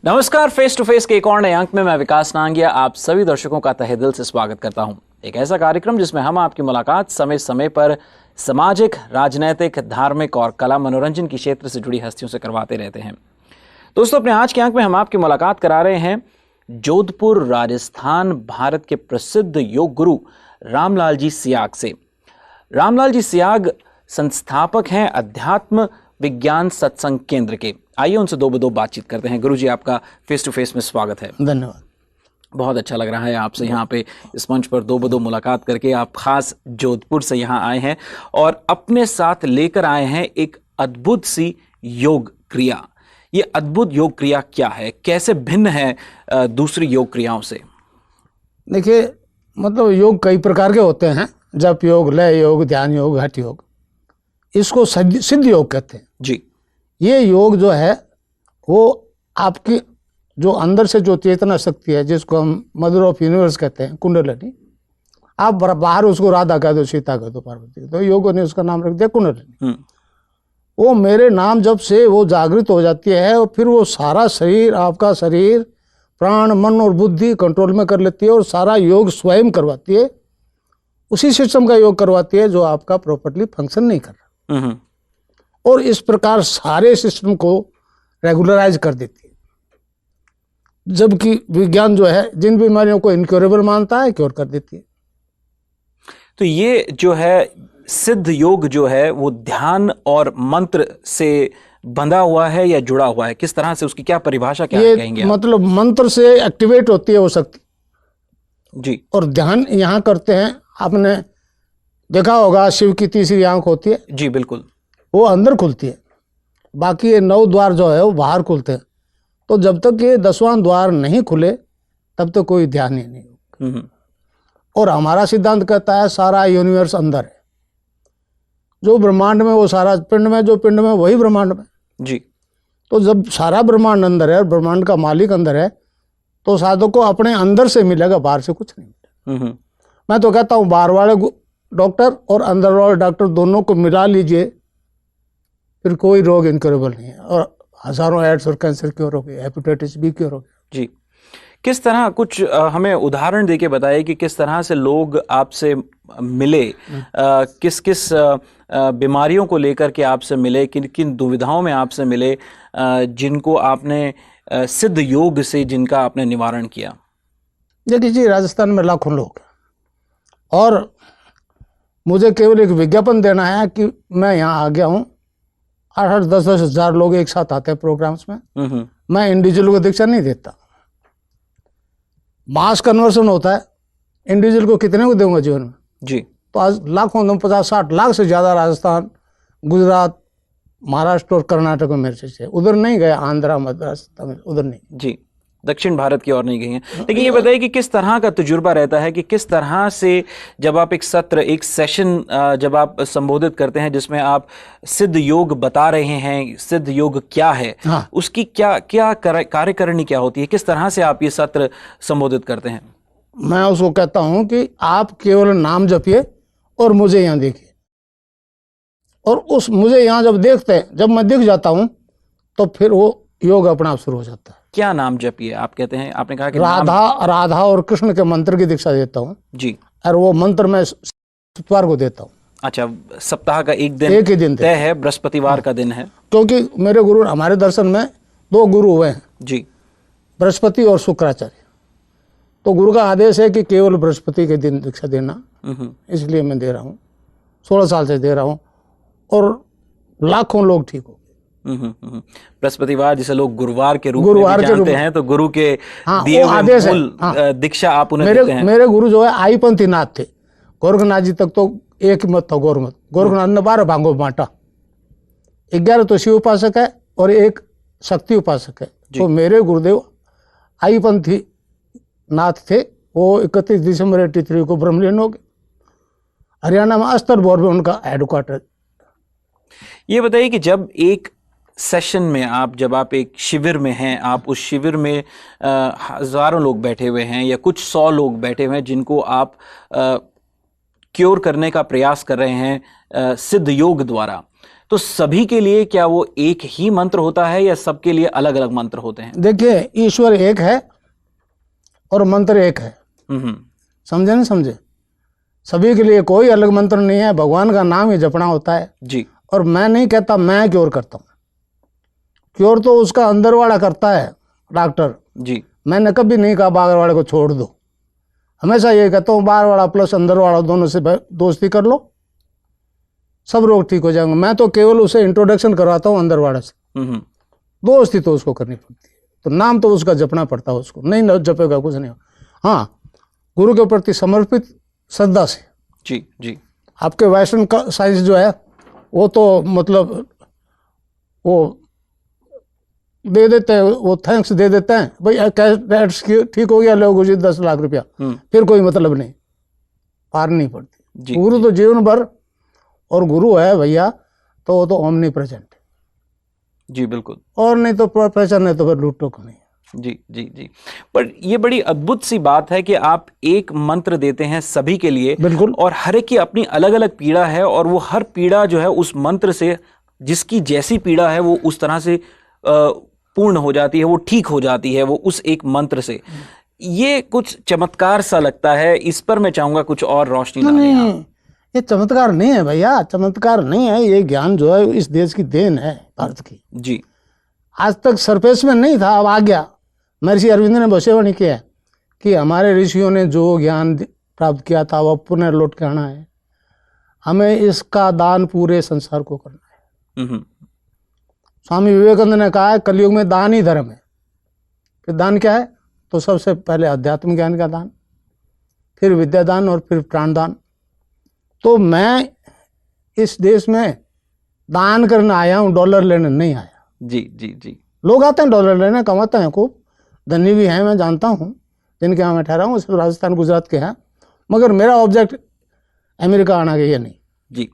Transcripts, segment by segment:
नमस्कार, face to face के एक और नए अंक में मैं विकास नांगिया आप सभी दर्शकों का तहे दिल से स्वागत करता हूं। एक ऐसा कार्यक्रम जिसमें हम आपकी मुलाकात समय समय पर सामाजिक, राजनैतिक, धार्मिक और कला मनोरंजन की क्षेत्र से जुड़ी हस्तियों से करवाते रहते हैं। दोस्तों, अपने आज के अंक में हम आपकी मुलाकात करा रहे हैं जोधपुर, राजस्थान, भारत के प्रसिद्ध योग गुरु रामलाल जी सियाग से। रामलाल जी सियाग संस्थापक हैं अध्यात्म विज्ञान सत्संग केंद्र के। आइए उनसे दो बदो बातचीत करते हैं। गुरुजी, आपका फेस टू फेस में स्वागत है। धन्यवाद। बहुत अच्छा लग रहा है आपसे यहाँ पे इस मंच पर दो बदो मुलाकात करके। आप खास जोधपुर से यहाँ आए हैं और अपने साथ लेकर आए हैं एक अद्भुत सी योग क्रिया। ये अद्भुत योग क्रिया क्या है, कैसे भिन्न है दूसरी योग क्रियाओं से? देखिए, मतलब योग कई प्रकार के होते हैं। जप योग, लय योग, ध्यान योग, हठ योग, इसको सिद्ध योग कहते हैं जी। ये योग जो है वो आपकी जो अंदर से जो चेतना शक्ति है, जिसको हम मदर ऑफ यूनिवर्स कहते हैं, कुंडलिनी। आप बाहर उसको राधा कह दो, सीता कह दो, पार्वती, तो योगों ने उसका नाम रख दिया कुंडलिनी। वो मेरे नाम जब से वो जागृत हो जाती है और फिर वो सारा शरीर, आपका शरीर, प्राण, मन और बुद्धि कंट्रोल में कर लेती है और सारा योग स्वयं करवाती है। उसी सिस्टम का योग करवाती है जो आपका प्रॉपर्ली फंक्शन नहीं कर रहा, और इस प्रकार सारे सिस्टम को रेगुलराइज कर देती है। जबकि विज्ञान जो है जिन बीमारियों को इनक्योरेबल मानता है, क्योर कर देती है। तो ये जो है सिद्ध योग जो है वो ध्यान और मंत्र से बंधा हुआ है या जुड़ा हुआ है? किस तरह से, उसकी क्या परिभाषा, क्या कहेंगे आप? मतलब मंत्र से एक्टिवेट होती है वो शक्ति जी। और ध्यान यहाँ करते हैं। आपने देखा होगा शिव की तीसरी आंख होती है जी, बिल्कुल। वो अंदर खुलती है, बाकी ये 9 द्वार जो है वो बाहर खुलते हैं। तो जब तक ये 10वां द्वार नहीं खुले तब तक कोई ध्यान ही नहीं होगा। और हमारा सिद्धांत कहता है सारा यूनिवर्स अंदर है। जो ब्रह्मांड में वो सारा पिंड में, जो पिंड में वही ब्रह्मांड में जी। तो जब सारा ब्रह्मांड अंदर है और ब्रह्मांड का मालिक अंदर है, तो साधक को अपने अंदर से मिलेगा, बाहर से कुछ नहीं मिलेगा। मैं तो कहता हूँ बाहर वाले डॉक्टर और अंदर वाले डॉक्टर दोनों को मिला लीजिए, फिर कोई रोग इनक्योरेबल नहीं है। और हजारों एड्स और कैंसर क्योर हो गए, हेपेटाइटिस बी क्योर हो गया। जी। किस तरह, कुछ हमें उदाहरण देके बताइए कि किस तरह से लोग आपसे मिले, किस किस बीमारियों को लेकर के आपसे मिले, किन किन दुविधाओं में आपसे मिले, जिनको आपने सिद्ध योग से जिनका आपने निवारण किया? देखिए जी, राजस्थान में लाखों लोग हैं और मुझे केवल एक विज्ञापन देना है कि मैं यहाँ आ गया हूँ। 8-10 हज़ार लोग एक साथ आते हैं प्रोग्राम्स में। मैं इंडिविजुअल को दीक्षा नहीं देता, मास कन्वर्सन होता है। इंडिविजुअल को कितने को दूंगा जीवन में? जी। तो आज लाखों, 50-60 लाख से ज़्यादा राजस्थान, गुजरात, महाराष्ट्र और कर्नाटक में मेरे से उधर नहीं गए, आंध्रा, मद्रास, तमिल, उधर नहीं। जी, दक्षिण भारत की ओर नहीं गई हैं। लेकिन ये बताइए कि किस तरह का तजुर्बा रहता है, कि किस तरह से जब आप एक सत्र, एक सेशन जब आप संबोधित करते हैं जिसमें आप सिद्ध योग बता रहे हैं, सिद्ध योग क्या है, हाँ, उसकी क्या क्या कार्यकारिणी क्या होती है, किस तरह से आप ये सत्र संबोधित करते हैं? मैं उसको कहता हूं कि आप केवल नाम जपिए और मुझे यहाँ देखिए। और उस मुझे यहाँ जब देखते हैं, जब मैं दिख जाता हूं, तो फिर वो योग अपना आप शुरू हो जाता है। क्या नाम जपिए आप कहते हैं? आपने कहा कि राधा और कृष्ण के मंत्र की दीक्षा देता हूँ जी, और वो मंत्र मैं शुक्रवार को देता हूँ। अच्छा, सप्ताह का एक ही दिन तय है, बृहस्पतिवार का दिन है? क्योंकि मेरे गुरु, हमारे दर्शन में 2 गुरु हुए हैं जी, बृहस्पति और शुक्राचार्य। तो गुरु का आदेश है कि केवल बृहस्पति के दिन दीक्षा देना, इसलिए मैं दे रहा हूँ। 16 साल से दे रहा हूँ और लाखों लोग ठीक हो। बृहस्पतिवार जिसे लोग गुरुवार के रूप में जानते हैं, तो गुरु के दिए हुए मूल दीक्षा आप उन्हें देते हैं। मेरे गुरु जो है आईपंथी नाथ थे। गोरखनाथ जी तक तो एक ही मत था, गौरमत। गोरखनाथ ने 12 भागों में बांटा, 11 तो शिव उपासक है और 1 शक्ति उपासक है। तो मेरे गुरुदेव आईपंथी नाथ थे। वो 31 दिसंबर 83 को ब्रह्मलीन हो गए। हरियाणा में अस्तर बोर में उनका हेडक्वार्टर। ये बताइए कि जब एक सेशन में आप, जब आप एक शिविर में हैं, आप उस शिविर में हजारों लोग बैठे हुए हैं या कुछ 100 लोग बैठे हुए हैं जिनको आप क्योर करने का प्रयास कर रहे हैं सिद्ध योग द्वारा, तो सभी के लिए क्या वो एक ही मंत्र होता है या सबके लिए अलग अलग मंत्र होते हैं? देखिए, ईश्वर एक है और मंत्र एक है। हम्म। समझे नहीं समझे? सभी के लिए कोई अलग मंत्र नहीं है, भगवान का नाम ही जपना होता है। जी। और मैं नहीं कहता मैं क्योर करता हूँ, क्योर तो उसका अंदर वाला करता है, डॉक्टर। जी। मैंने कभी नहीं कहा बाहर वाले को छोड़ दो, हमेशा ये कहता हूँ बाहर वाला प्लस अंदर वाला दोनों से दोस्ती कर लो, सब रोग ठीक हो जाएंगे। मैं तो केवल उसे इंट्रोडक्शन करवाता हूँ अंदर वाले से, दोस्ती तो उसको करनी पड़ती है, तो नाम तो उसका जपना पड़ता है, उसको नहीं जपेगा कुछ नहीं। हाँ, गुरु के प्रति समर्पित श्रद्धा से। जी। जी। आपके वेस्टर्न का साइंस जो है वो तो मतलब वो दे देते हैं, वो थैंक्स दे देते हैं, भाई कैश ठीक हो गया, लोग 10 लाख रुपया, फिर कोई मतलब नहीं, पार नहीं पड़ती। गुरु तो जीवन भर, और गुरु है भैया तो वो तो ओमनी प्रेजेंट। जी बिल्कुल। और नहीं तो प्रोफेशन है तो फिर लूटो को नहीं। जी जी जी। पर ये बड़ी अद्भुत सी बात है कि आप एक मंत्र देते हैं सभी के लिए, बिल्कुल, और हर एक की अपनी अलग अलग पीड़ा है, और वो हर पीड़ा जो है उस मंत्र से, जिसकी जैसी पीड़ा है वो उस तरह से पूर्ण हो जाती है, वो ठीक हो जाती है, वो उस एक मंत्र से। ये कुछ चमत्कार सा लगता है, इस पर मैं चाहूंगा कुछ और रोशनी डालें आप। ये चमत्कार नहीं है भैया, चमत्कार नहीं है, ये ज्ञान जो है इस देश की देन है, भारत की। जी। आज तक सरफेस में नहीं था, अब आ गया। महर्षि अरविंद ने भविष्यवाणी किया है कि हमारे ऋषियों ने जो ज्ञान प्राप्त किया था वह पुनः लौट के आना है, हमें इसका दान पूरे संसार को करना है। स्वामी विवेकानंद ने कहा है कलयुग में दान ही धर्म है। फिर दान क्या है? तो सबसे पहले अध्यात्म ज्ञान का दान, फिर विद्या दान और फिर प्राण दान। तो मैं इस देश में दान करने आया हूँ, डॉलर लेने नहीं आया। जी जी जी। लोग आते हैं डॉलर लेने, कमाते हैं खूब, धनी भी हैं, मैं जानता हूँ, जिनके यहाँ मैं ठहरा हूँ, सब राजस्थान गुजरात के हैं, मगर मेरा ऑब्जेक्ट अमेरिका आना ये नहीं। जी।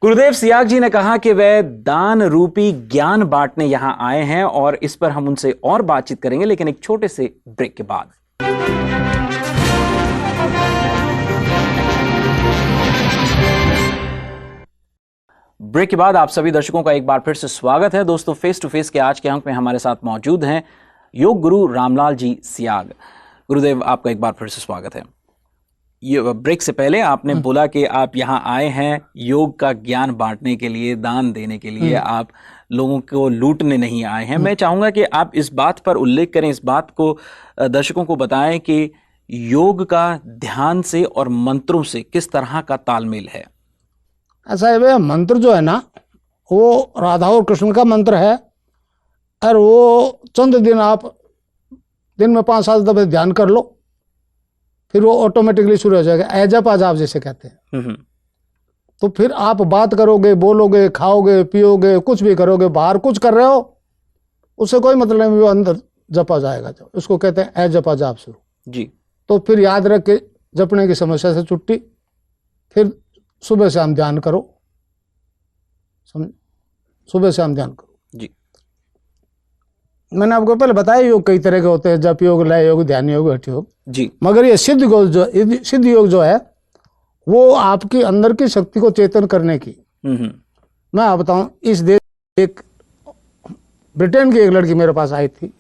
गुरुदेव सियाग जी ने कहा कि वह दान रूपी ज्ञान बांटने यहां आए हैं, और इस पर हम उनसे और बातचीत करेंगे, लेकिन एक छोटे से ब्रेक के बाद। ब्रेक के बाद आप सभी दर्शकों का एक बार फिर से स्वागत है। दोस्तों, फेस टू फेस के आज के अंक में हमारे साथ मौजूद हैं योग गुरु रामलाल जी सियाग। गुरुदेव, आपका एक बार फिर से स्वागत है। ये ब्रेक से पहले आपने बोला कि आप यहाँ आए हैं योग का ज्ञान बांटने के लिए, दान देने के लिए, आप लोगों को लूटने नहीं आए हैं। मैं चाहूंगा कि आप इस बात पर उल्लेख करें, इस बात को दर्शकों को बताएं कि योग का ध्यान से और मंत्रों से किस तरह का तालमेल है। ऐसा है, मंत्र जो है ना वो राधा और कृष्ण का मंत्र है, और वो चंद दिन आप दिन में 5-7 दफे ध्यान कर लो, फिर वो ऑटोमेटिकली शुरू हो जाएगा। एजप आजाप जैसे कहते हैं। तो फिर आप बात करोगे, बोलोगे, खाओगे, पियोगे, कुछ भी करोगे, बाहर कुछ कर रहे हो उससे कोई मतलब नहीं, वो अंदर जपा जाएगा। जो उसको कहते हैं एजप आजाप शुरू। जी। तो फिर याद रख के जपने की समस्या से छुट्टी, फिर सुबह शाम ध्यान करो, समझ, सुबह शाम ध्यान करो। जी। मैंने आपको पहले बताया योग कई तरह के होते हैं, जप योग, लय योग, ध्यान योग, हठ योग। जी। मगर ये सिद्ध योग जो है वो आपकी अंदर की शक्ति को चेतन करने की। मैं आप बताऊं, इस देश एक ब्रिटेन की एक लड़की मेरे पास आई थी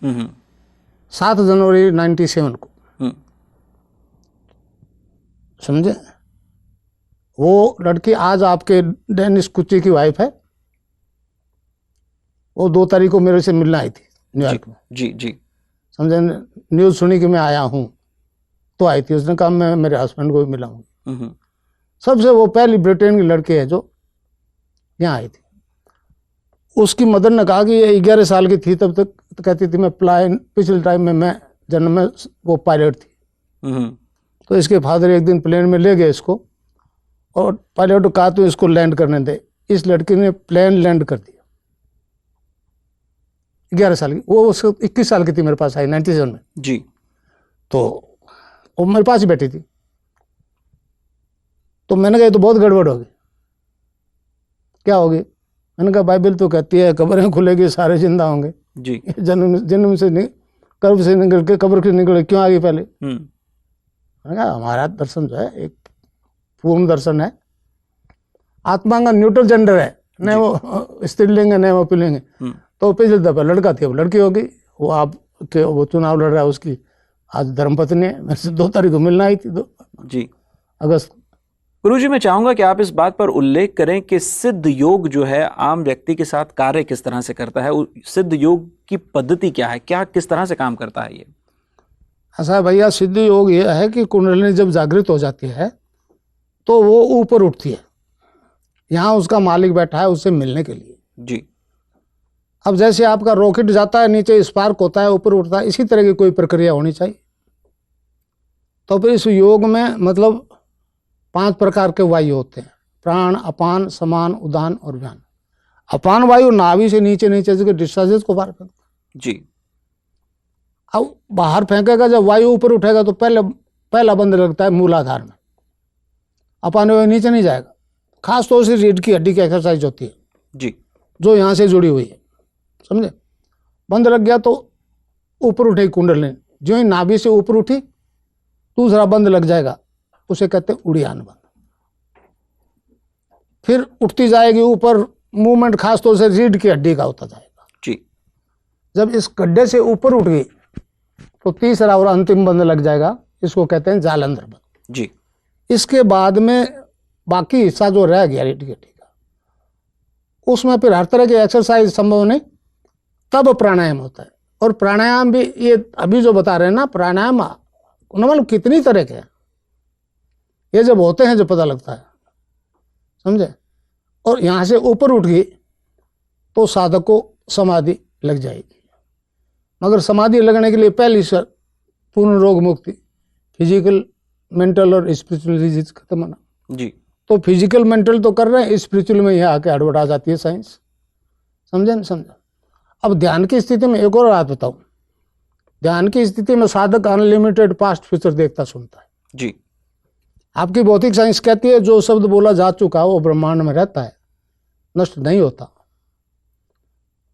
7 जनवरी 97 को, समझे। वो लड़की आज आपके डेनिस कुची की वाइफ है। वो 2 तारीख को मेरे से मिलने आई थी न्यूयॉर्क में। जी जी। समझे, न्यूज़ सुनी कि मैं आया हूँ तो आई थी। उसने कहा मैं मेरे हस्बैंड को भी मिला हूँ। सबसे वो पहली ब्रिटेन की लड़की है जो यहाँ आई थी। उसकी मदर ने कहा कि ये 11 साल की थी तब तक, तो कहती थी मैं पिछले टाइम में मैं जन्म में वो पायलट थी। तो इसके फादर एक दिन प्लेन में ले गए इसको, और पायलट को कहा तो इसको लैंड करने दे। इस लड़की ने प्लेन लैंड कर दिया। 11 साल की वो, उसको 21 साल की थी, मेरे पास आई 97 में। जी। तो वो मेरे पास ही बैठी थी। तो मैंने कहा ये तो बहुत गड़बड़ होगी। क्या होगी? मैंने कहा बाइबल तो कहती है कब्रें खुलेगी, सारे जिंदा होंगे। जी। जन्म से गर्भ से निकल के कब्र से निकल क्यों आ गई पहले? मैंने कहा हमारा दर्शन जो है एक पूर्ण दर्शन है। आत्मा का न्यूट्रल जेंडर है, न वो स्त्रीलिंग है न वो पुल्लिंग है। तो पिछले दफा लड़का थी, अब लड़की होगी। वो आप के वो चुनाव लड़ रहा है, उसकी आज धर्मपत्नी है। मेरे से 2 तारीख को मिलना आई थी, 2 जी। अगस्त। गुरुजी, मैं चाहूंगा कि आप इस बात पर उल्लेख करें कि सिद्ध योग जो है आम व्यक्ति के साथ कार्य किस तरह से करता है, सिद्ध योग की पद्धति क्या है, क्या किस तरह से काम करता है ये? ऐसा भैया, सिद्ध योग ये है कि कुंडलिनी जब जागृत हो जाती है तो वो ऊपर उठती है। यहाँ उसका मालिक बैठा है उससे मिलने के लिए। जी। अब जैसे आपका रॉकेट जाता है नीचे, स्पार्क होता है, ऊपर उठता है, इसी तरह की कोई प्रक्रिया होनी चाहिए। तो फिर इस योग में मतलब 5 प्रकार के वायु होते हैं, प्राण, अपान, समान, उदान और व्यान। अपान वायु नाभि से नीचे नीचे से डिस्चार्जेस को बाहर फेंकता है। जी। अब बाहर फेंकेगा, जब वायु ऊपर उठेगा तो पहला बंद लगता है मूलाधार में। अपान वायु नीचे नहीं जाएगा। खास तौर से रीढ़ की हड्डी की एक्सरसाइज होती है जी, जो यहाँ से जुड़ी हुई है, समझे। बंद लग गया तो ऊपर उठेगी कुंडलिनी। जो ही नाभि से ऊपर उठी, दूसरा बंद लग जाएगा, उसे कहते हैं उड़ियान बंद। फिर उठती जाएगी ऊपर, मूवमेंट खास तौर से रीढ़ की हड्डी का होता जाएगा। जी। जब इस गड्ढे से ऊपर उठ गई तो तीसरा और अंतिम बंद लग जाएगा, इसको कहते हैं जालंधर बंद। जी। इसके बाद में बाकी हिस्सा जो रह गया रीढ़ की हड्डी का, उसमें फिर हर तरह की एक्सरसाइज संभव नहीं, तब प्राणायाम होता है। और प्राणायाम भी ये अभी जो बता रहे हैं ना, प्राणायाम मालूम कितनी तरह के हैं। ये जब होते हैं जब पता लगता है, समझे। और यहाँ से ऊपर उठ गई तो साधक को समाधि लग जाएगी। मगर समाधि लगने के लिए पहली शर्त पूर्ण रोग मुक्ति, फिजिकल, मेंटल और स्पिरिचुअल डिजीज खत्म होना। जी। तो फिजिकल मेंटल तो कर रहे हैं, स्पिरिचुअल में यहाँ आके एडवर्ट आ जाती है साइंस, समझे ना, समझा। अब ध्यान की स्थिति में एक और बात बताऊं, ध्यान की स्थिति में साधक अनलिमिटेड पास्ट फ्यूचर देखता सुनता है। जी। आपकी भौतिक साइंस कहती है जो शब्द बोला जा चुका वो ब्रह्मांड में रहता है, नष्ट नहीं होता।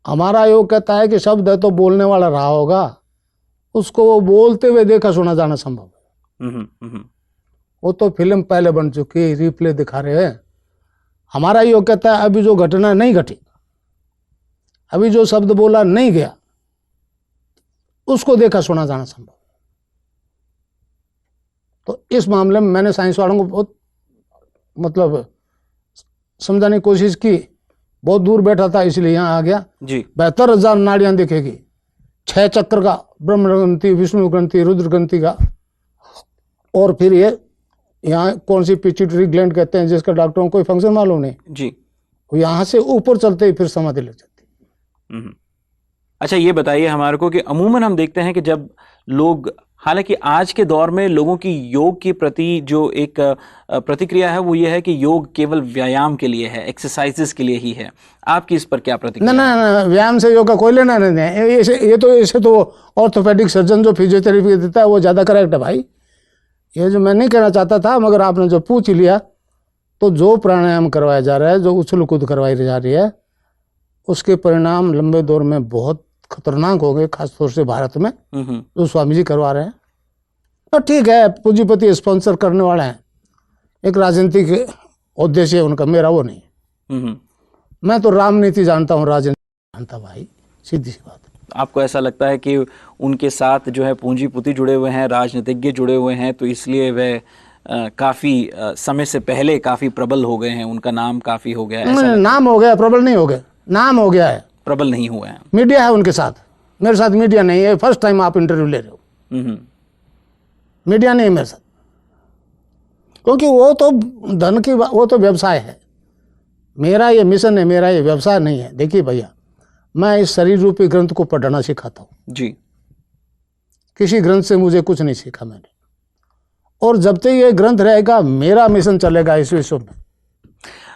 हमारा योग कहता है कि शब्द है तो बोलने वाला रहा होगा, उसको वो बोलते हुए देखा सुना जाना संभव है। वो तो फिल्म पहले बन चुकी है, रिप्ले दिखा रहे हैं। हमारा योग कहता है अभी जो घटना नहीं घटी, अभी जो शब्द बोला नहीं गया, उसको देखा सुना जाना संभव। तो इस मामले में मैंने साइंस वालों को बहुत मतलब समझाने की कोशिश की। बहुत दूर बैठा था इसलिए यहाँ आ गया जी। 72,000 नाड़ियां दिखेगी, 6 चक्र का, ब्रह्म ग्रंथि, विष्णु ग्रंथि, रुद्र ग्रंथि का, और फिर ये यहाँ कौन सी पिट्यूटरी ग्लैंड कहते हैं जिसका डॉक्टरों को कोई फंक्शन मालूम नहीं जी। यहाँ से ऊपर चलते ही फिर समाधि लग जाती है। अच्छा, ये बताइए हमारे को कि अमूमन हम देखते हैं कि जब लोग, हालांकि आज के दौर में लोगों की योग के प्रति जो एक प्रतिक्रिया है वो ये है कि योग केवल व्यायाम के लिए है, एक्सरसाइजेस के लिए ही है। आपकी इस पर क्या प्रतिक्रिया? ना, व्यायाम से योग का कोई लेना नहीं है। ये तो ऑर्थोपेडिक सर्जन जो फिजियोथेरेपी देता है वो ज़्यादा करेक्ट है भाई। ये जो मैं नहीं कहना चाहता था, मगर आपने जो पूछ लिया, तो जो प्राणायाम करवाया जा रहा है, जो उछल कूद करवाई जा रही है, उसके परिणाम लंबे दौर में बहुत खतरनाक हो गए, खासतौर से भारत में जो स्वामी जी करवा रहे हैं। तो ठीक है, पूंजीपति स्पॉन्सर करने वाले हैं, एक राजनीतिक उद्देश्य है उनका, मेरा वो नहीं। मैं तो राजनीति जानता हूँ, राजनीति जानता भाई, सीधी सी बात। आपको ऐसा लगता है कि उनके साथ जो है पूंजीपति जुड़े हुए हैं, राजनीतिज्ञ जुड़े हुए हैं, तो इसलिए वे काफी समय से पहले काफी प्रबल हो गए हैं, उनका नाम काफी हो गया है? नाम हो गया, प्रबल नहीं हो गए, नाम हो गया है, प्रबल नहीं हुए हैं। मीडिया है उनके साथ, मेरे साथ मीडिया नहीं है। फर्स्ट टाइम आप इंटरव्यू ले रहे हो, मीडिया नहीं है मेरे साथ, क्योंकि वो तो धन की, वो तो व्यवसाय है। मेरा ये मिशन है, मेरा ये व्यवसाय नहीं है। देखिए भैया, मैं इस शरीर रूपी ग्रंथ को पढ़ना सिखाता हूँ जी। किसी ग्रंथ से मुझे कुछ नहीं सीखा मैंने, और जब तक ये ग्रंथ रहेगा मेरा मिशन चलेगा इस विश्व में।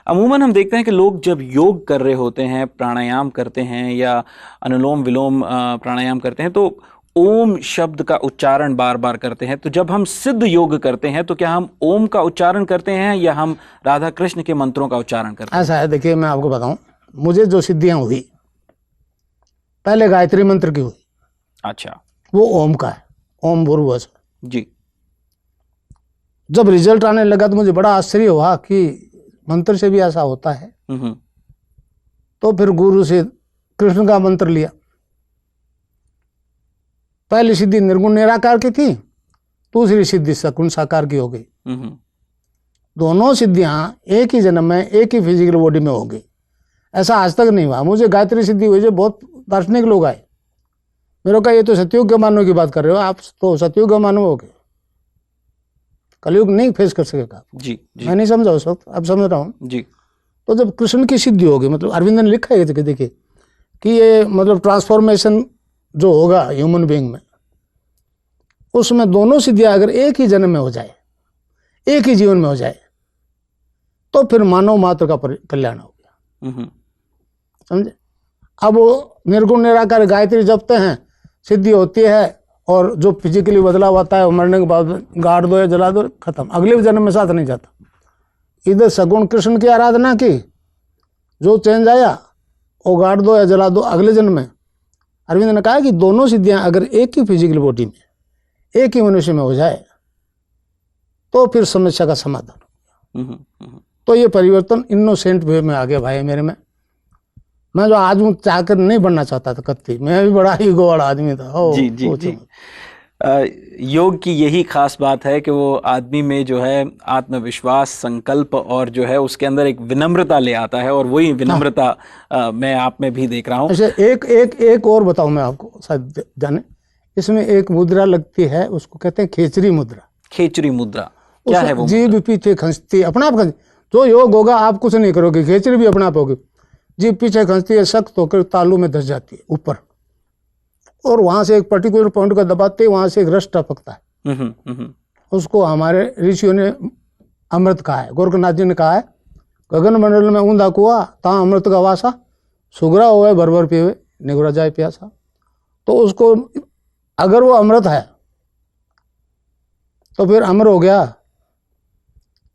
अमूमन हम देखते हैं कि लोग जब योग कर रहे होते हैं, प्राणायाम करते हैं या अनुलोम विलोम प्राणायाम करते हैं, तो ओम शब्द का उच्चारण बार बार करते हैं। तो जब हम सिद्ध योग करते हैं तो क्या हम ओम का उच्चारण करते हैं या हम राधा कृष्ण के मंत्रों का उच्चारण करते हैं? ऐसा है, देखिए मैं आपको बताऊं, मुझे जो सिद्धियां हुई, पहले गायत्री मंत्र की हुई। अच्छा। वो ओम का है, ओम भूर्भुवः स्वः जी। जब रिजल्ट आने लगा तो मुझे बड़ा आश्चर्य हुआ कि मंत्र से भी ऐसा होता है। तो फिर गुरु से कृष्ण का मंत्र लिया। पहली सिद्धि निर्गुण निराकार की थी, दूसरी सिद्धि सगुण साकार की हो गई। दोनों सिद्धियां एक ही जन्म में एक ही फिजिकल बॉडी में हो गई। ऐसा आज तक नहीं हुआ। मुझे गायत्री सिद्धि हुई जो बहुत दार्शनिक लोग आए, मेरे कहा ये तो सतयुग के मानव की बात कर रहे हो आप, तो सतयुग के मानव हो गए, कलयुग नहीं फेस कर सकेगा। जी, जी। मैं नहीं समझा उस वक्त, अब समझ रहा हूँ जी। तो जब कृष्ण की सिद्धि होगी, मतलब अरविंद ने लिखा है कि देखिए कि ये मतलब ट्रांसफॉर्मेशन जो होगा ह्यूमन बीइंग में, उसमें दोनों सिद्धियां अगर एक ही जन्म में हो जाए, एक ही जीवन में हो जाए, तो फिर मानव मात्र का कल्याण हो गया। समझे? अब वो निर्गुण निराकार गायत्री जपते हैं, सिद्धि होती है, और जो फिजिकली बदलाव होता है वो मरने के बाद गाड़ दो या जला दो, खत्म, अगले जन्म में साथ नहीं जाता। इधर सगुण कृष्ण की आराधना की, जो चेंज आया वो गाड़ दो या जला दो अगले जन्म में। अरविंद ने कहा कि दोनों सिद्धियां अगर एक ही फिजिकल बॉडी में, एक ही मनुष्य में हो जाए, तो फिर समस्या का समाधान हो। तो ये परिवर्तन इनोसेंट वे में आ गया भाई मेरे में। मैं जो आज हूँ चाहकर नहीं बनना चाहता था कत्ती, मैं भी बड़ा ईगो वाला आदमी था। जी, जी, जी। योग की यही खास बात है कि वो आदमी में जो है आत्मविश्वास, संकल्प और जो है उसके अंदर एक विनम्रता ले आता है, और वही विनम्रता मैं आप में भी देख रहा हूँ। अच्छा, एक और बताऊं मैं आपको, शायद जाने, इसमें एक मुद्रा लगती है, उसको कहते हैं खेचरी मुद्रा। खेचरी मुद्रा क्या है वो? जीभ पीछे खंसती, अपना आप खंसती। जो योग होगा आप कुछ नहीं करोगे, खेचरी भी अपना आप होगी। जीभ पीछे खंसती है, सख्त होकर तालू में धस जाती है ऊपर, और वहां से एक पर्टिकुलर पॉइंट को दबाते वहां से एक रस टपकता है। उसको हमारे ऋषियों ने अमृत कहा है। गोरखनाथ जी ने कहा है, गगन मंडल में ऊंधा कुआ, ता अमृत का वासा, सुगरा होए भर भर पीवे, निगुरा जाए प्यासा। तो उसको अगर वो अमृत है तो फिर अमर हो गया।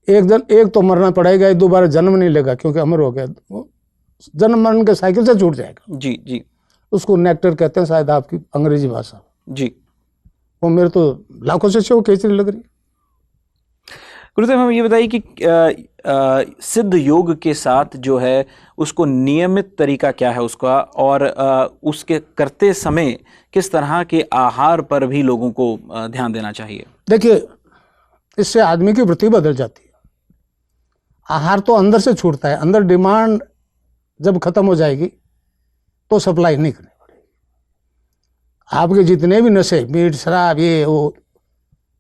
एक तो मरना पड़ेगा, दोबारा जन्म नहीं लेगा, क्योंकि अमर हो गया, जन्म मरण के साइकिल से छूट जाएगा। जी, जी। उसको नेक्टर कहते हैं शायद आपकी अंग्रेजी भाषा। जी। वो मेरे तो लाखों से वो केचरी लग रही। गुरुदेव, हमें ये बताइए कि सिद्ध योग के साथ जो है उसको नियमित तरीका क्या है उसका, और उसके करते समय किस तरह के आहार पर भी लोगों को ध्यान देना चाहिए? देखिए, इससे आदमी की वृत्ति बदल जाती है। आहार तो अंदर से छूटता है, अंदर डिमांड जब खत्म हो जाएगी तो सप्लाई नहीं करनी पड़ेगी। आपके जितने भी नशे, मीट, शराब, ये वो,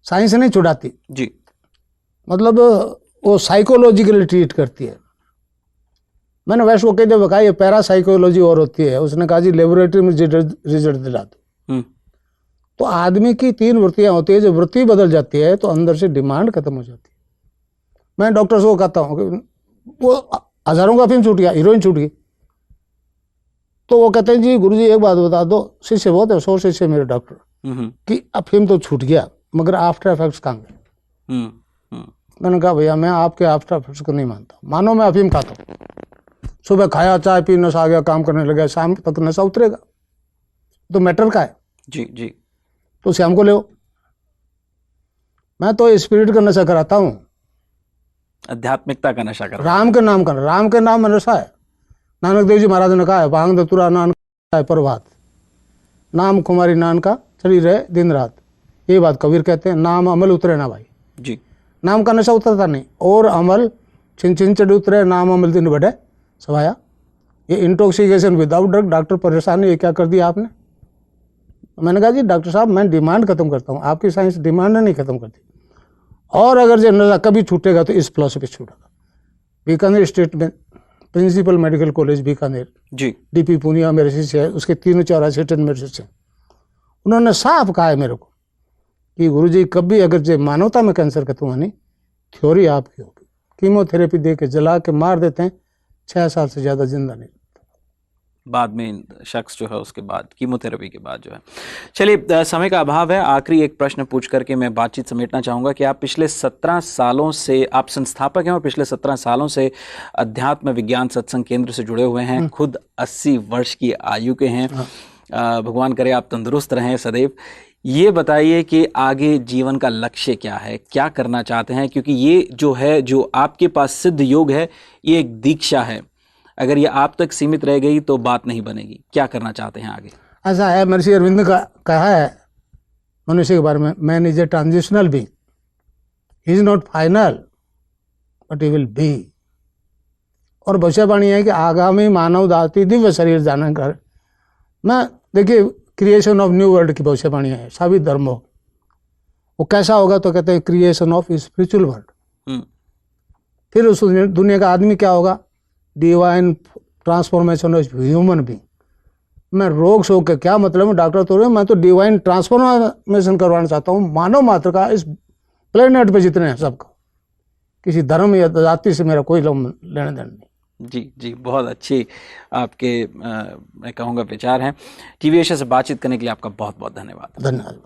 साइंस नहीं छुड़ाती जी। मतलब वो साइकोलॉजिकली ट्रीट करती है। मैंने वैसे वो कहते हुए कहा ये पैरासाइकोलॉजी और होती है, उसने कहा जी लेबोरेटरी में रिजल्ट दिला दो। तो आदमी की 3 वृत्तियां होती है, जब वृत्ति बदल जाती है तो अंदर से डिमांड खत्म हो जाती है। मैं डॉक्टर से वो कहता हूँ कि वो हजारों का अफीम छूट गया, हीरोइन छूट गई, तो वो कहते हैं जी गुरुजी एक बात बता दो, शिष्य बहुत है, 100 शिष्य मेरे डॉक्टर, कि अफीम तो छूट गया मगर आफ्टर इफेक्ट्स कहाँ गए? मैंने कहा भैया मैं आपके आफ्टर इफेक्ट्स को नहीं मानता। मानो मैं अफीम खाता हूँ, सुबह खाया, चाय पी, नशा आ गया, काम करने लगा, शाम तक नशा उतरेगा, तो मैटर का है। जी, जी। तो शाम को ले, मैं तो स्पिरिट का नशा कराता हूँ, आध्यात्मिकता का नशा कर, राम के नाम का, राम के नाम में नशा है। नानक देव जी महाराज ने कहा है, भांग दतुरा नानक है प्रभात, नाम कुमारी नान का चली रहे दिन रात। ये बात कबीर कहते हैं, नाम अमल उतरे ना भाई। जी। नाम का नशा उतरता नहीं, और अमल छिन छिन चढ़ उतरे, नाम अमल दिन बढ़े सवाया। ये इंटॉक्सिकेशन विदाउट ड्रग, डॉक्टर परेशान, ये क्या कर दिया आपने? मैंने कहा जी डॉक्टर साहब मैं डिमांड खत्म करता हूँ, आपकी साइंस डिमांड नहीं खत्म करती। और अगर जो नशा कभी छूटेगा तो इस फिलॉसफी छूटेगा। बीकानेर स्टेट में प्रिंसिपल मेडिकल कॉलेज बीकानेर, जी, डीपी पूनिया मेरे शिष्य है, उसके 3 असिस्टेंट मेरे शिष्य हैं। उन्होंने साफ कहा है मेरे को कि गुरुजी कभी अगर जो मानवता में कैंसर खत्म होनी, थ्योरी आपकी होगी। कीमोथेरेपी दे के जला के मार देते हैं, 6 साल से ज़्यादा जिंदा नहीं, बाद में शख्स जो है उसके बाद कीमोथेरेपी के बाद जो है। चलिए, समय का अभाव है, आखिरी एक प्रश्न पूछ करके मैं बातचीत समेटना चाहूँगा कि आप पिछले 17 सालों से, आप संस्थापक हैं और पिछले 17 सालों से अध्यात्म विज्ञान सत्संग केंद्र से जुड़े हुए हैं, खुद 80 वर्ष की आयु के हैं। भगवान करे आप तंदुरुस्त रहें सदैव। ये बताइए कि आगे जीवन का लक्ष्य क्या है, क्या करना चाहते हैं? क्योंकि ये जो है, जो आपके पास सिद्ध योग है, ये एक दीक्षा है। अगर ये आप तक सीमित रह गई तो बात नहीं बनेगी। क्या करना चाहते हैं आगे? ऐसा है, महर्षि अरविंद का कहा है मनुष्य के बारे में, man is a transitional being, he is not final but he will be. और भविष्यवाणी है कि आगामी मानव दाती दिव्य शरीर धारण कर। मैं देखिए, क्रिएशन ऑफ न्यू वर्ल्ड की भविष्यवाणी है सभी धर्मों। वो कैसा होगा तो कहते हैं क्रिएशन ऑफ स्पिरिचुअल वर्ल्ड। फिर उस दुनिया का आदमी क्या होगा? Divine transformation of human being. मैं रोग शोक के क्या मतलब है डॉक्टर तो मैं तो डिवाइन ट्रांसफॉर्मेशन करवाना चाहता हूँ मानव मात्र का, इस प्लेनेट पे जितने हैं सबका। किसी धर्म या जाति से मेरा कोई लेना देना नहीं। जी जी, बहुत अच्छी आपके मैं कहूँगा विचार हैं। टीवी एशिया से बातचीत करने के लिए आपका बहुत बहुत धन्यवाद। धन्यवाद।